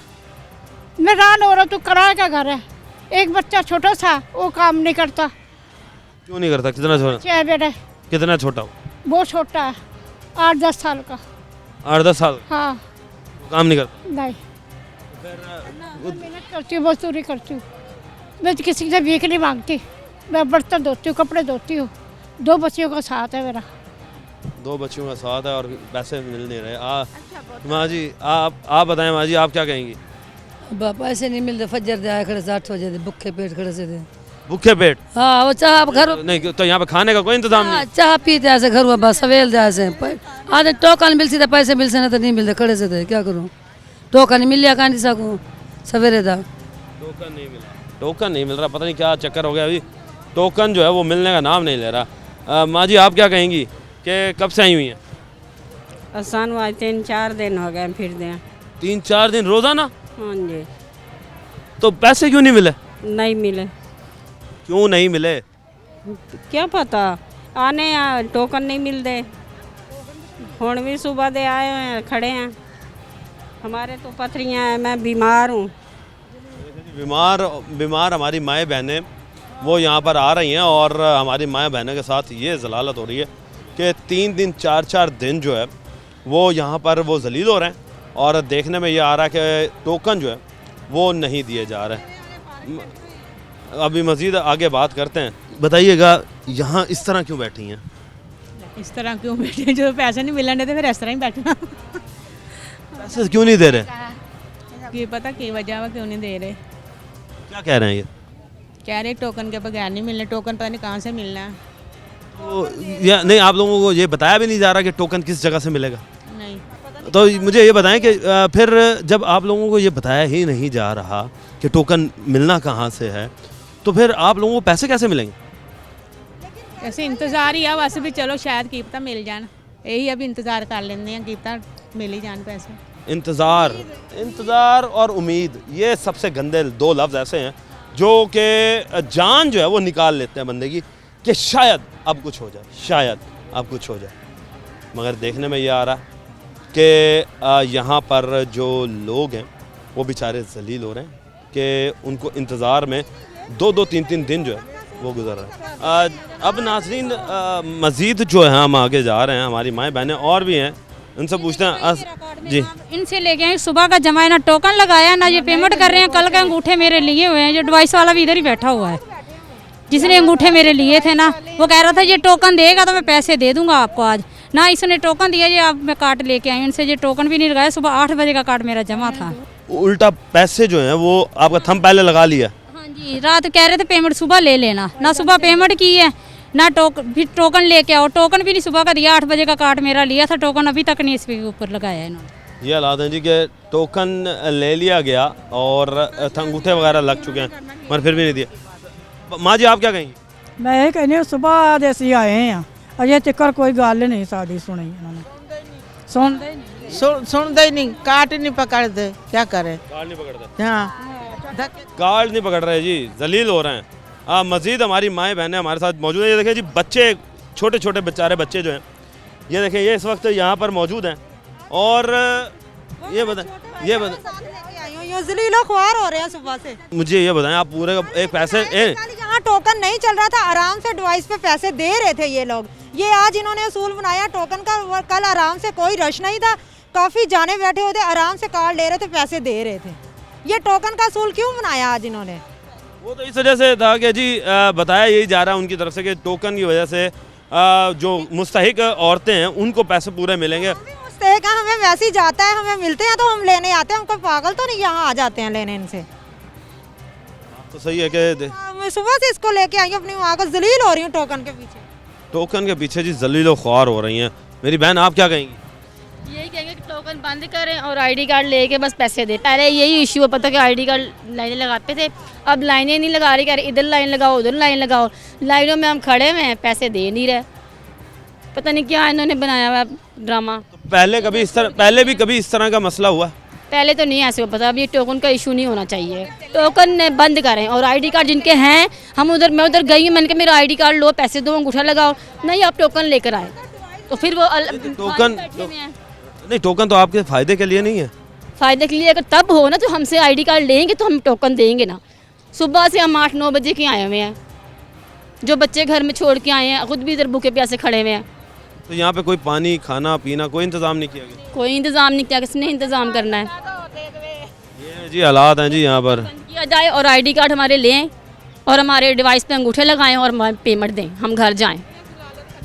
मैं रान हो रहा, तू किराए का घर है, एक बच्चा छोटा सा वो काम नहीं करता। क्यों नहीं करता? कितना छोटा बेटा? कितना छोटा हो? बहुत छोटा है, 8-10 साल का। 8-10 साल? हाँ। काम नहीं करता? नहीं, मेहनत करती हूँ, मजदूरी करती हूँ। मैं तो किसी से भीख नहीं मांगती, मैं बर्तन धोती हूँ, कपड़े धोती हूँ। 2 बच्चियों का साथ है मेरा। 2 बच्चियों का साथ है और पैसे मिल नहीं रहे। माँ जी आप बताएं, माँ जी आप क्या कहेंगी? पैसे नहीं मिलते, फजर दे आए खड़े से 8 बजे, भूखे पेट खड़े से थे। भूखे पेट? हाँ, वो चाह घर नहीं तो यहाँ पे खाने का कोई इंतजाम नहीं? चाह पीते ऐसे घर हुआ बस सवेल जैसे आज टोकन मिलती था, पैसे मिल से ना तो नहीं मिलते, खड़े से थे। क्या करूँ, टोकन मिल लिया, कहाँ सकूँ सवेरे था। टोकन नहीं मिला? टोकन नहीं मिल रहा, पता नहीं क्या चक्कर हो गया। अभी टोकन जो है वो मिलने का नाम नहीं ले रहा। माँ जी आप क्या कहेंगी कि कब से आई हुई हैं? आसान हुआ 3-4 दिन हो गए फिर दें। 3-4 दिन रोजाना? हाँ जी। तो पैसे क्यों नहीं मिले? नहीं मिले। क्यों नहीं मिले? क्या पता, आने टोकन नहीं मिलते। हुण भी सुबह दे आए हैं, खड़े हैं। हमारे तो पथरियाँ हैं, मैं बीमार हूँ। बीमार हमारी माएँ बहनें वो यहाँ पर आ रही हैं और हमारी माएँ बहनों के साथ ये जलालत हो रही है कि 3 दिन 4-4 दिन जो है वो यहाँ पर वो जलील हो रहे हैं और देखने में ये आ रहा है कि टोकन जो है वो नहीं दिए जा रहे। अभी मज़ीद आगे बात करते हैं। बताइएगा यहाँ इस तरह क्यों बैठी हैं? इस तरह क्यों बैठे? जो पैसे नहीं मिलने थे फिर इस तरह ही बैठना। पैसे क्यों नहीं दे रहे? ये पता की वजह है क्यों नहीं दे रहे। क्या कह रहे हैं ये? कह रहे टोकन के बगैर नहीं मिलने, टोकन पता नहीं कहाँ से मिलना है। तो या नहीं, आप लोगों को ये बताया भी नहीं जा रहा कि टोकन किस जगह से मिलेगा? नहीं। तो मुझे ये बताएं कि फिर जब आप लोगों को ये बताया ही नहीं जा रहा कि टोकन मिलना कहाँ से है, तो फिर आप लोगों को पैसे कैसे मिलेंगे? ऐसे इंतज़ार ही है बस भी, चलो शायद की पता मिल जान, यही अभी इंतज़ार कर लेते हैं की पता मिल ही जान पैसे। इंतज़ार और उम्मीद, ये सबसे गंदे दो लफ्ज़ ऐसे हैं जो कि जान जो है वो निकाल लेते हैं बंदे की, कि शायद अब कुछ हो जाए, शायद अब कुछ हो जाए। मगर देखने में ये आ रहा है कि यहाँ पर जो लोग हैं वो बेचारे ज़लील हो रहे हैं कि उनको इंतज़ार में 2-2, 3-3 दिन जो है वो गुजर रहा है। अब नाज़रीन मज़ीद जो है हम आगे जा रहे हैं, हमारी माएँ बहनें और भी हैं, उनसे पूछते हैं। जी, इनसे लेके आए, सुबह का जमा है, ना टोकन लगाया ना ये पेमेंट कर रहे हैं। कल के अंगूठे मेरे लिए हुए हैं, जो डिवाइस वाला भी इधर ही बैठा हुआ है, जिसने अंगूठे मेरे लिए थे ना, वो कह रहा था ये टोकन देगा तो मैं पैसे दे दूंगा आपको आज, ना इसने टोकन दिया, ये अब मैं कार्ड लेके आई, इनसे ये टोकन भी नहीं लगाया। सुबह 8 बजे का कार्ड मेरा जमा था। उल्टा पैसे जो हैं वो आपका थंब पहले लगा लिया। हाँ जी, रात कह रहे थे पेमेंट सुबह ले लेना, ना सुबह पेमेंट की है ना फिर टोकन लेके आओ, टोकन भी नहीं सुबह का दिया। 8 बजे का कार्ड मेरा लिया था, टोकन अभी तक नहीं इसके ऊपर लगाया है इन्होंने। ये हालात हैं जी कि टोकन ले लिया गया और अंगूठे वगैरह लग चुके हैं मगर फिर भी नहीं दिया। माँ जी आप क्या कहेंगी? मैं ये कहनी सुबह जैसे आए हैं, अजय तक कोई गल नहीं साड़ी सुनी इन्होंने, सुनते ही नहीं, कार्ड नहीं पकड़ते, क्या करें? कार्ड नहीं पकड़ते। हाँ, कार्ड नहीं पकड़ रहे जी, जलील हो रहे हैं। मज़ीद हमारी माएँ बहनें हमारे साथ मौजूद हैं। ये देखें जी, बच्चे छोटे छोटे बेचारे बच्चे जो हैं, ये देखें ये इस वक्त यहाँ पर मौजूद हैं। और ये बताएं जलीलो ख्वार हो रहे हैं सुबह से। मुझे ये बताएं, आप पूरे एक पैसे यहाँ टोकन नहीं चल रहा था, आराम से डिवाइस पे पैसे दे रहे थे ये लोग। ये आज इन्होंने असूल बनाया टोकन का, कल आराम से कोई रश नहीं था, काफ़ी जाने बैठे हुए थे, आराम से कार्ड ले रहे थे, पैसे दे रहे थे। ये टोकन का असूल क्यों बनाया आज इन्होंने? वो तो इस वजह से था कि जी बताया यही जा रहा है उनकी तरफ से कि टोकन की वजह से जो मुस्तहिक औरतें हैं उनको पैसे पूरे मिलेंगे। मुस्तहिक हमें वैसे ही जाता है, हमें मिलते हैं तो हम लेने आते हैं, हमको पागल तो नहीं यहाँ आ जाते हैं लेने इनसे। तो सही है कि मैं सुबह से इसको लेके आई हूँ, अपनी माँ को जलील हो रही हूँ टोकन के पीछे। टोकन के पीछे जी जलील व ख्वार हो रही हैं। मेरी बहन आप क्या कहेंगी? यही कहेंगे कि टोकन बंद करें और आईडी कार्ड लेके बस पैसे दे। पहले यही इशू है, पता कि आईडी कार्ड लाइनें लगाते थे, अब लाइनें नहीं लगा रही, कह रहे इधर लाइन लगाओ उधर लाइन लगाओ, लाइनों में हम खड़े हुए हैं, पैसे दे नहीं रहे। पता नहीं क्या इन्होंने बनाया हुआ ड्रामा। पहले भी कभी इस तरह का मसला हुआ? पहले तो नहीं ऐसे हो, पता अब ये टोकन का इशू नहीं होना चाहिए, टोकन बंद करें और आईडी कार्ड जिनके हैं, हम मैं उधर गई हूँ, मैंने कहा मेरा आईडी कार्ड लो, पैसे दो, अंगूठा लगाओ, नहीं आप टोकन लेकर आए, तो फिर वो टोकन नहीं, टोकन तो आपके फ़ायदे के लिए नहीं है। फ़ायदे के लिए अगर तब हो ना तो हमसे आईडी कार्ड लेंगे तो हम टोकन देंगे ना। सुबह से हम 8-9 बजे के आए हुए हैं, जो बच्चे घर में छोड़ के आए हैं, खुद भी इधर भूखे प्यासे खड़े हुए हैं। तो यहाँ पे कोई पानी खाना पीना कोई इंतज़ाम नहीं किया गया? कोई इंतज़ाम नहीं किया, किसने इंतज़ाम करना है? ये जी हालात हैं जी यहाँ पर। किया जाए और आईडी कार्ड हमारे लें और हमारे डिवाइस पे अंगूठे लगाएं और पेमेंट दें, हम घर जाएं।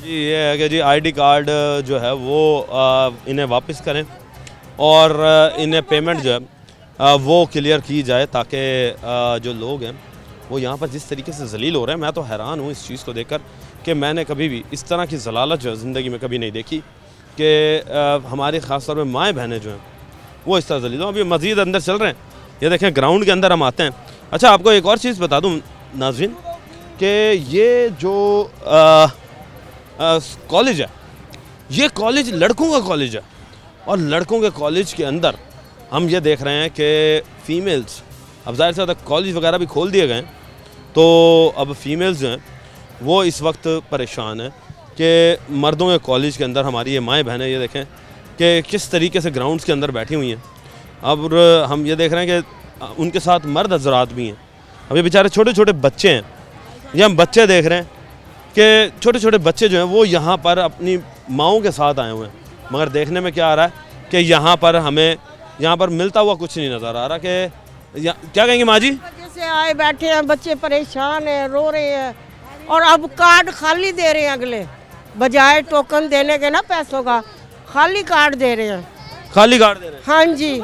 जी ये है कि जी आईडी कार्ड जो है वो इन्हें वापस करें और इन्हें पेमेंट जो है वो क्लियर की जाए, ताकि जो लोग हैं वो यहाँ पर जिस तरीके से जलील हो रहे हैं, मैं तो हैरान हूँ इस चीज़ को देखकर कि मैंने कभी भी इस तरह की जलालत जो है ज़िंदगी में कभी नहीं देखी कि हमारे ख़ास तौर पर माएँ बहनें जो हैं वो इस तरह जलील हो। अभी मज़ीद अंदर चल रहे हैं, ये देखें ग्राउंड के अंदर हम आते हैं। अच्छा आपको एक और चीज़ बता दूँ नाज़रीन कि ये जो कॉलेज है, ये कॉलेज लड़कों का कॉलेज है और लड़कों के कॉलेज के अंदर हम ये देख रहे हैं कि फ़ीमेल्स, अब ज़ाहिर सा कॉलेज वगैरह भी खोल दिए गए, तो अब फीमेल्स जो हैं वो इस वक्त परेशान हैं कि मर्दों के कॉलेज के अंदर हमारी ये माएँ बहनें, ये देखें कि किस तरीके से ग्राउंड्स के अंदर बैठी हुई हैं। अब हम ये देख रहे हैं कि उनके साथ मर्द हजरात भी हैं। अब ये बेचारे छोटे छोटे बच्चे हैं, ये हम बच्चे देख रहे हैं कि छोटे छोटे बच्चे जो हैं वो यहाँ पर अपनी माओं के साथ आए हुए हैं, मगर देखने में क्या आ रहा है कि यहाँ पर हमें यहाँ पर मिलता हुआ कुछ नहीं नज़र आ रहा। कि क्या कहेंगे माँ जी? जैसे आए बैठे हैं बच्चे, परेशान हैं, रो रहे हैं और अब कार्ड खाली दे रहे हैं, अगले बजाय टोकन देने के ना पैसों का खाली कार्ड दे रहे हैं। खाली कार्ड दे रहे हैं? हाँ जी,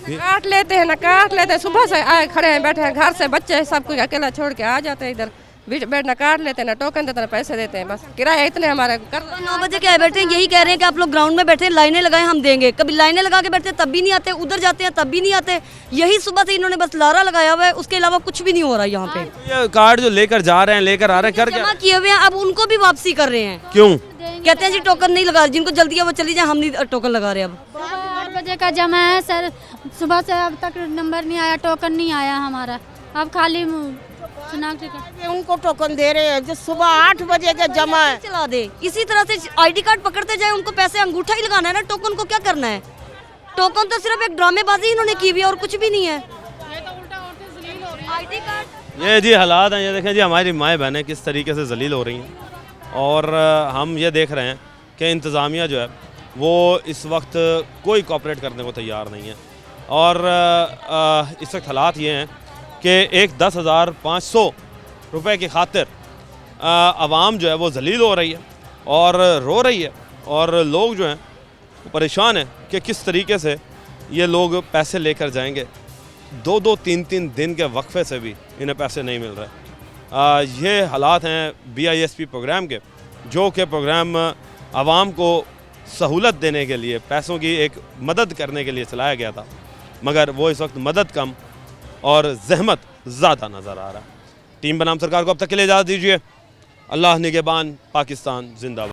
काट लेते हैं ना, काट लेते हैं। सुबह से आए खड़े हैं, बैठे हैं, घर से बच्चे सब कुछ अकेला छोड़ के आ जाते हैं इधर, बैठना कार्ड लेते हैं ना टोकन देते हैं ना पैसे देते हैं, बस किराया इतने हमारे कर 9 बजे के बैठे हैं, यही कह रहे हैं कि आप लोग ग्राउंड में बैठे लाइनें लगाएं हम देंगे। कभी लाइनें लगा के बैठते तब भी नहीं आते, उधर जाते हैं तब भी नहीं आते। यही सुबह से इन्होंने बस लारा लगाया हुआ है, उसके अलावा कुछ भी नहीं हो रहा यहाँ पे। ये कार्ड जो लेकर जा रहे हैं लेकर आ रहे हैं कर क्या जमा किए हुए हैं, अब उनको भी वापसी कर रहे हैं। क्यों? कहते हैं जी टोकन नहीं लगा, जिनको जल्दी है वो चली जाए, हम नहीं टोकन लगा रहे। अब 8 बजे का जमा है सर, सुबह से अब तक नंबर नहीं आया, टोकन नहीं आया हमारा। अब खाली उनको टोकन दे रहे हैं जो सुबह 8 बजे का जमा है। चला दे इसी तरह से आईडी कार्ड पकड़ते जाए, उनको पैसे अंगूठा ही लगाना है ना, टोकन को क्या करना है? टोकन तो सिर्फ एक ड्रामेबाजी इन्होंने की हुई है और कुछ भी नहीं है। आईडी कार्ड ये जी हालात हैं, ये देखें जी हमारी माएँ बहनें किस तरीके से जलील हो रही हैं और हम ये देख रहे हैं कि इंतज़ामिया जो है वो इस वक्त कोई कोऑपरेट करने को तैयार नहीं है और इस वक्त हालात ये हैं कि एक 10,500 रुपए की खातिर आवाम जो है वो जलील हो रही है और रो रही है और लोग जो हैं परेशान हैं कि किस तरीके से ये लोग पैसे लेकर जाएंगे। 2-2, 3-3 दिन के वक्फे से भी इन्हें पैसे नहीं मिल रहे। ये हालात हैं BISP प्रोग्राम के, जो कि प्रोग्राम आवाम को सहूलत देने के लिए, पैसों की एक मदद करने के लिए चलाया गया था, मगर वो इस वक्त मदद कम और जहमत ज़्यादा नज़र आ रहा है। टीम बनाम सरकार को अब तक के लिए इजाज़त दीजिए। अल्लाह निगहबान, पाकिस्तान जिंदाबाद।